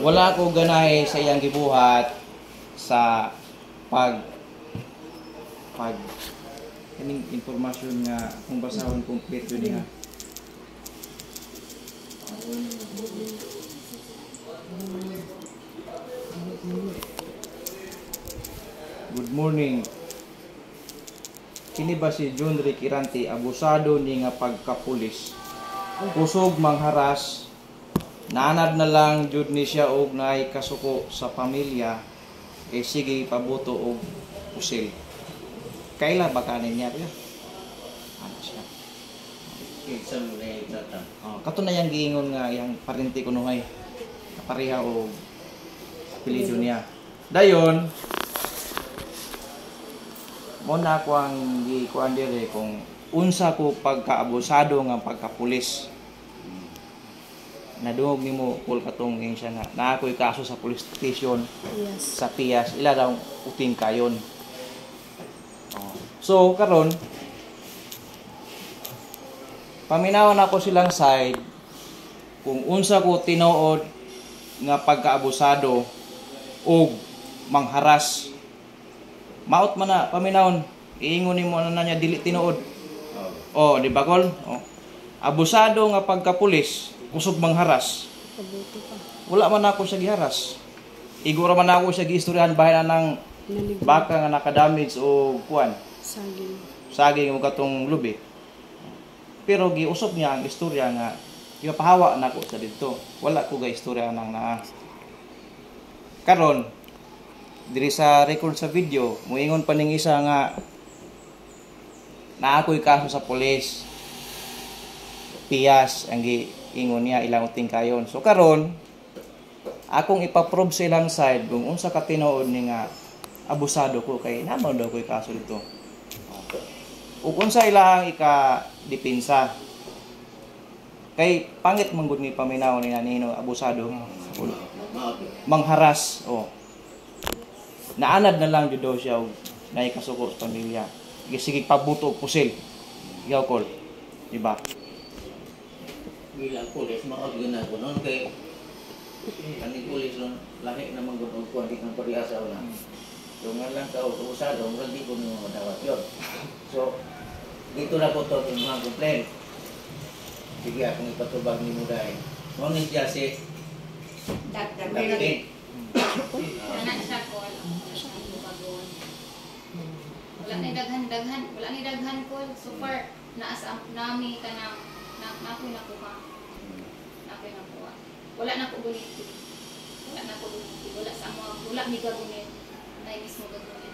Wala ko ganahe sa iyang gibuhat sa pag kaning impormasyon nga kung basahon kompleto niya. Good morning. Kini ba si John Rick Irante abusado ni nga pagkapulis? Kusog mangharas, nanad na lang jud ni siya og naay kasuko sa pamilya, sige pabuto og pusil. Kaila ba kanin niya rin? Ano siya? Kato na yung giingon nga yung parinti ko nuhay. Kapareha o apelido niya. Dayon, muna ako ang gikuan dire kung unsa ko pagkaabusado nga pagkapulis. Nadungog ni mo kul katong siya nga na ako'y kaso sa police station. Yes. Sa Pias ila daw uting kayon. So karon paminawan ako silang side kung unsa ko tinuod nga pagkaabusado og mangharas. Maot man na paminawon iingon nimo ano na niya dili tinuod. Oh, di ba kol? Oh. Abusado nga pagkapulis, kusog mangharas. Wala man ako sa giharas. Igura man ako sa giistoryahan bahin ng baka nga nakadamage o kuan. Saging mo katong lubi. Pero giusop niya ang istorya nga ipahawa na ko sa dito. Wala ko ga istorya nang naa. Karon diri sa record sa video, muingon pa ning isa nga na ako'y kaso sa pulis. Pias ang giingon niya ilang uting kayon. So karon akong ipaprove sa ilang side kung unsa ka tinuod ni nga abusado ko kay naman daw ko'y kaso dito. Ug unsa ilang ika-depensa. Kay pangit man gud ni paminaw ni nanino abusado mangharas. Oh. Naanad na lang jud daw siya og naay kasuko sa pamilya. Sige pabuto og pusil. Yaw kol. Di ba? Bilang pulis maog gina ko non kay ani pulis non lahi na man gud og kuan di kang parihasa una. So nga lang ka usado murag di ko mo dawat yon. So dito na po ito yung mga complaint. Sige akong ipatubag ni mo dahil. Ngunit siya si Dagdag. Anak siya ko. Wala ni daghan ko. So far, naasa nami ka na nakoy nakuha. Wala na ko guniti. Wala sa mga, wala mi gagunit. Na mismo gagunit.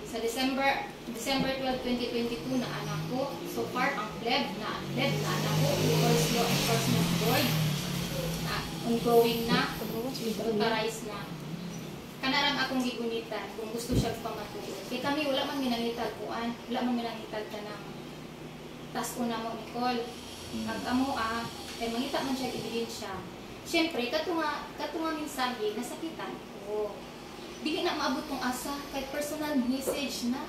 Sa December 12, 2022 na anak ko. So far, ang pleb na anak ko. Enforcement board. Na ongoing na. Authorized na. Kanarang akong gigunitan kung gusto siya pamatuloy. Kaya kami wala man minangitag kuan. Wala man minangitag ka ng tasko na mo, Nicole. Ang amo kay mangita man siya ebidensya. Siyempre, katunga minsahe, nasakitan ko. Dili na maabot kong asa, kahit personal message na.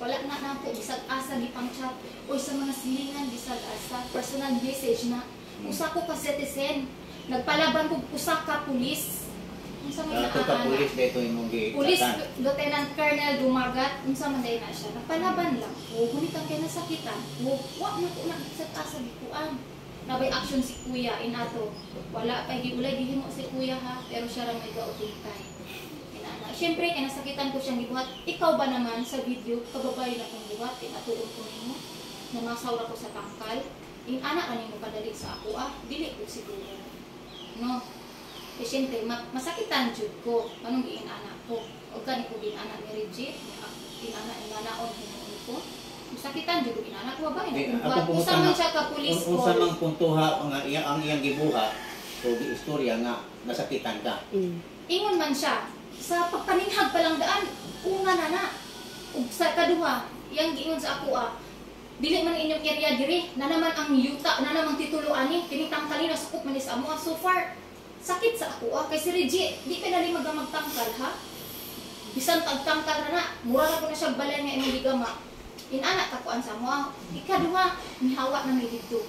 Wala na po, bisag asa, di pang chat. O sa mga silingan, bisag asa, personal message na. Usa ko ka citizen, nagpalaban ko usa ka pulis. Unsa man ka pulis dito imong gi. Pulis Lieutenant Colonel Dumagat, unsa man day na siya. Nagpalaban lang. O gumitan kay nasakitan. O wa na ko na bisag asa gikuan. Nabay action si kuya inato. Wala kay giulay gihimo si kuya ha, pero siya ra may gautungkay. Siyempre, kaya nasakitan ko siyang gibuhat. Ikaw ba naman sa video, kababay na kong buhat, pinatuon ko nimo, namasawra ko sa tangkal, yung anak ka nimo kadali sa ako, dili ko siguro. No? Eh, siyempre, masakitan jud ko, anong giin anak ko. O gani ko gin anak ni Reggie, inanak ni nanaon hinuon ko. Masakitan jud ko gin anak ko, ba? Usa man siya ka pulis ko. Usa man puntuha ang iyang gibuhat, so di istorya nga, nasakitan ka. Ingon man siya, sa pagpaninghag pa lang daan, una na. Ug sa kaduha, yang giingon sa ako dili man inyong area diri, na naman ang yuta, na naman titulo ani, kinitang kanina sukop man sa amo. So far, sakit sa ako kay si Reggie, di pa dali magtangkal ha. Bisan pagtangkal na, mura na ko na siya balay nga imong gigama. Inanak ka kuan sa amo. Ikaduha, mihawa na may dito.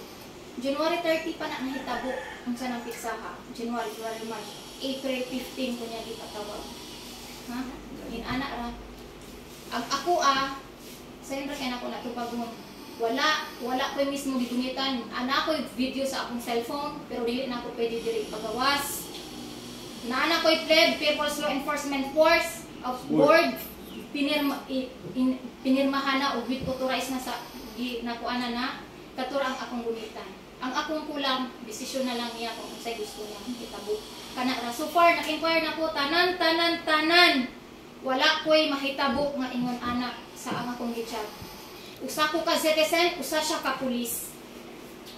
January 30 pa na nahitabo ang sa nang piksaha. January, February, March. April 15 ko niya di patawag. Ha? Anak ra. Ang ako sa kay nako natupagon. Wala ko mismo gigumitan. Ana ko video sa akong cellphone pero dili na ako pwede diri pagawas. Naana ko pled People's Law Enforcement Force of Board pinirmahan na og with authorized na sa nakuana na katura ang akong gumitan. Ang akong kulang desisyon na lang niya kung unsay gusto niya itabo. Kana ra so far na-inquire na ko tanan. Wala ko'y mahitabo nga ingon anak sa ang akong gichat. Usa ko ka citizen, usa siya ka pulis.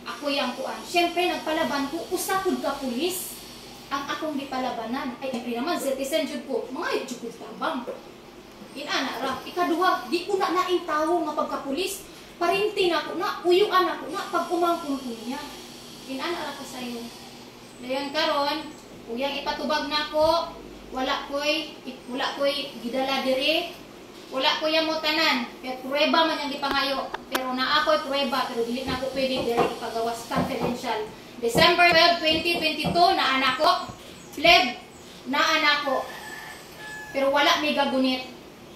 Ako yang kuan. Siyempre nagpalaban ko, usa ko ka pulis. Ang akong gipalabanan ay naman citizen jud ko. Mga jud ko tabang. Inana ra, ikaduha, di ko na naing tawo nga pagkapulis. Parinti na ko na, uyuan na ko na pag umangkon ko niya. Inana ra ka sayo. Dayon karon, uyang ipatubag na ko. Wala ko'y gidala diri. Wala ko mo tanan. Kaya prueba man yung gipangayo. Pero naa ko'y prueba. Pero dili na ko pwede diri ipagawas confidential. December 12, 2022, na anak ko. Pled, na anak ko. Pero wala may gagunit.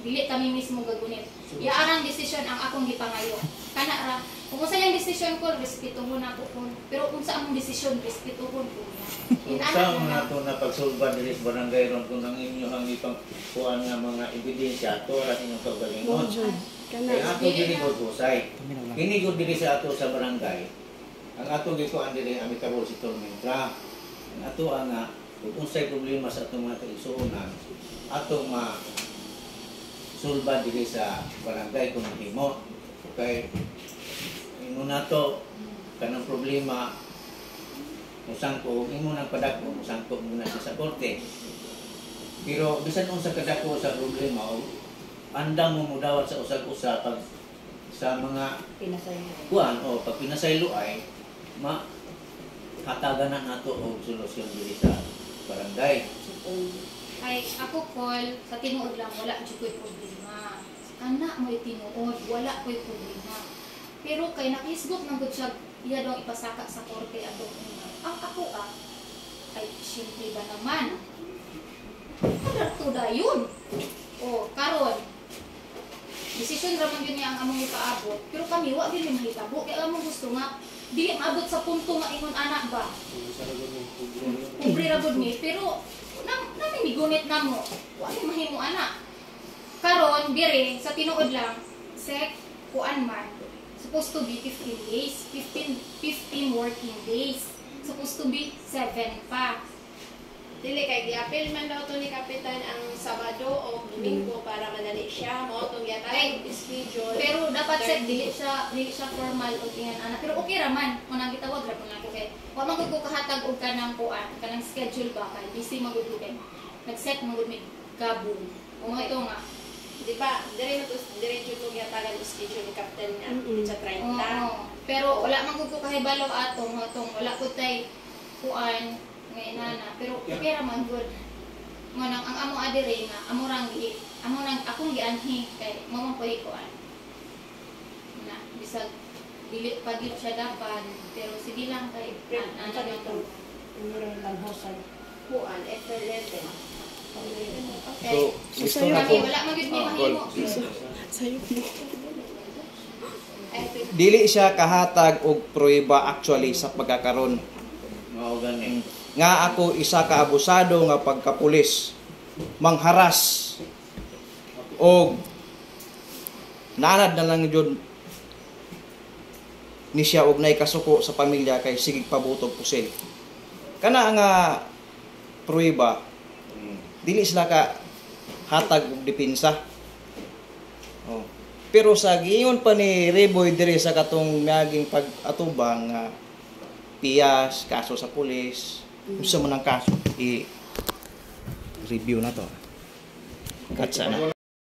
Dili kami mismo gagunit. Iarang desisyon ang akong gipangayo. Kana ra. Kung sa yung desisyon ko, respetuhon ako ko. Pero kung sa among desisyon, respetuhon ko niya. Sa mga ito na pagsulban dili sa barangay ron kung ang inyo ang ipangkuhan nga mga ebidensya ato ra inyong kaugalingon. Kaya ato dili ko kusay. Kini gud dili sa ato sa barangay. Ang ato gikuan dili amitabol si Tormentra. Ang ato nga kung unsay problema sa atong mga kaigsuonan, ato sulban dili sa barangay kung himo. Okay. Imo nato kanang problema musangko, imo nang padako, musangko muna siya sa korte. Pero bisan unsa kadako sa problema o andang mo mudawat sa usag-usa pag sa mga kuan o pag pinasaylo ay hatagan na nato og solusyon diri sa barangay. Ay ako call sa tinuod lang wala jud ko'y problema. Anak mo'y tinuod, wala ko'y problema. Pero kay nakisgot nang gud siya iya daw ipasaka sa korte ato. Ang ako ay siyempre ba naman? Ano dayon? O, karon. Desisyon raman yun niya ang among ipaabot. Pero kami, wag din yung mahitabo. Kaya among gusto nga, di maabot sa punto nga ingon anak ba? Pobre ragod mi. Pero, namin migunit na mo. Wag yung mahimo anak. Karon, dire, sa tinuod lang, sek, kuan man. Supposed to be 15 days. 15 working days. Supposed to be 7 pa. Dili kay giapil man daw to ni kapitan ang Sabado o Domingo para madali siya mo tong yatay schedule. Pero dapat set dili siya formal o tingnan ana. Pero okay ra man kung nang gitawag ra ko nako kay wa man ko kahatag og kanang kuan, kanang schedule ba kay busy magud kay. Nag-set magud mi gabong. O ito nga. Di ba? Dire jud tong yatagan schedule ni kapitan niya sa 30. Pero wala man ko kahibalo atong wala ko tay kuan nga inana. Pero okay ra man good. Nga nang ang amo adire nga amo rang akong gianhi kay mo man pwede kuan. Na bisag dili pa gid siya dapat pero sige lang kay ana dito. Meron lang hosan kuan April 11. Okay. So, gusto na ko. Wala man gid mi mahimo. Dili siya kahatag og prueba actually sa pagkakaroon. Mao gani. Nga ako isa ka abusado nga pagkapulis, mangharas og nanad na lang jud ni siya og nay kasuko sa pamilya kay sigig pabutog pusil. Kana nga prueba dili sila ka hatag og depensa. Oh. Pero sa giingon pa ni Reboy dire sa katong naging pag-atubang nga piyas, kaso sa pulis, gusto mo ng kaso, i-review na to. Katsa na.